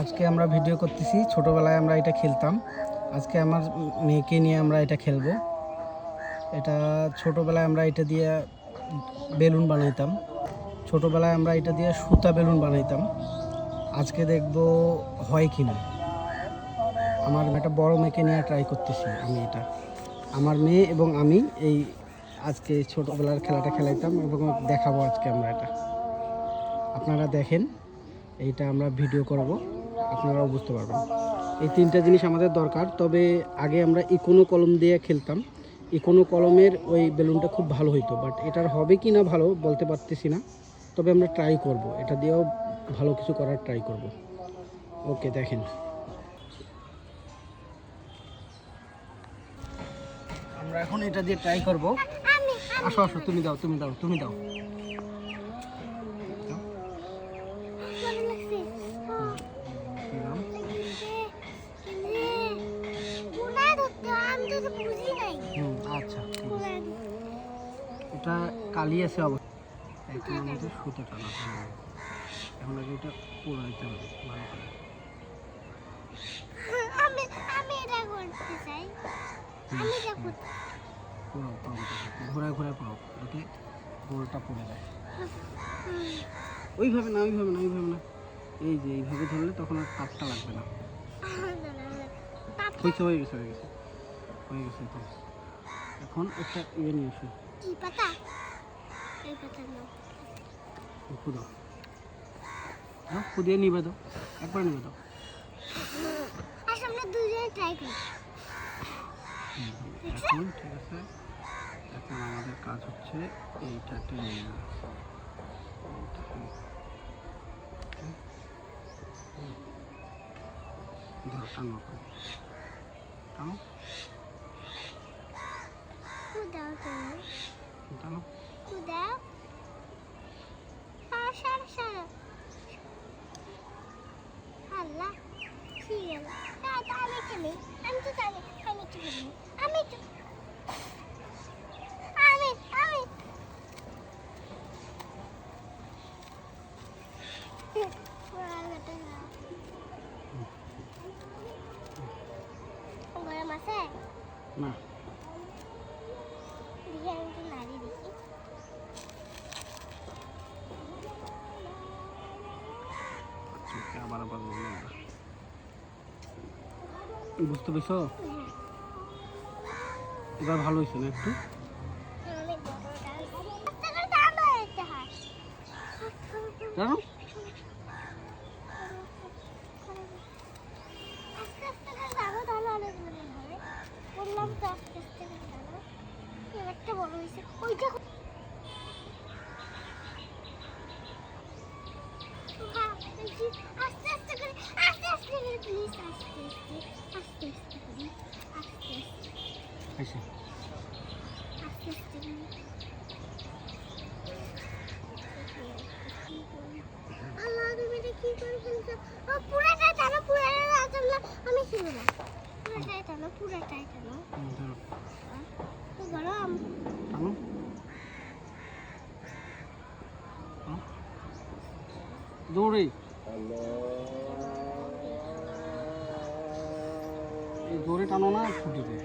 আজকে আমরা ভিডিও করতেছি, ছোটবেলায় আমরা এটা খেলতাম। আজকে আমার মেয়েকে নিয়ে আমরা এটা খেলবো। এটা ছোটবেলায় আমরা এটা দিয়ে বেলুন বানাইতাম, ছোটবেলায় আমরা এটা দিয়ে সুতা বেলুন বানাইতাম। আজকে দেখব হয় কি না। আমার একটা বড় মেয়েকে নিয়ে ট্রাই করতেছি আমি এটা। আমার মেয়ে এবং আমি এই আজকে ছোটবেলার খেলাটা খেলাইতাম এবং দেখাবো আজকে আমরা এটা। আপনারা দেখেন, এইটা আমরা ভিডিও করব, আপনারাও বুঝতে পারবেন। এই তিনটা জিনিস আমাদের দরকার। তবে আগে আমরা ইকোনো কলম দিয়ে খেলতাম। ইকোনো কলমের ওই বেলুনটা খুব ভালো হইতো, বাট এটার হবে কি না ভালো বলতে পারতেছি না। তবে আমরা ট্রাই করব, এটা দিয়েও ভালো কিছু করার ট্রাই করব। ওকে, দেখেন আমরা এখন এটা দিয়ে ট্রাই করব। আসো আসো, তুমি দাও তুমি দাও তুমি দাও। আচ্ছা, এটা কালি আছে অবশ্যই। এখন আমাদের সুতো টানা, এখন আগে এটা পোড়াইতে হবে ভালো করে। ঘোরায় ঘোরায় পড়ো, যাতে গোলটা পড়ে যায়। ওইভাবে না ওইভাবে না ওইভাবে না, এই যে এইভাবে ধরলে তখন আর তাপটা লাগবে না। হয়েছে, হয়ে গেছে হয়ে গেছে হয়ে গেছে। এখন একটা ইয়ে নিয়ে আসো, খুদাও, হ্যাঁ খুদিয়ে নিবে দাও, একবার নিবে দাও। এখন ঠিক আছে, এখন আমাদের কাজ হচ্ছে এইটা টেনে নেওয়া। টানো টানো টানো। না আবার আবার বুঝতে পেরেছো? এবার ভালো হয়েছে না একটু? জানো দৌড়ে দৌড়ে টানো না, ছুটি দেয়।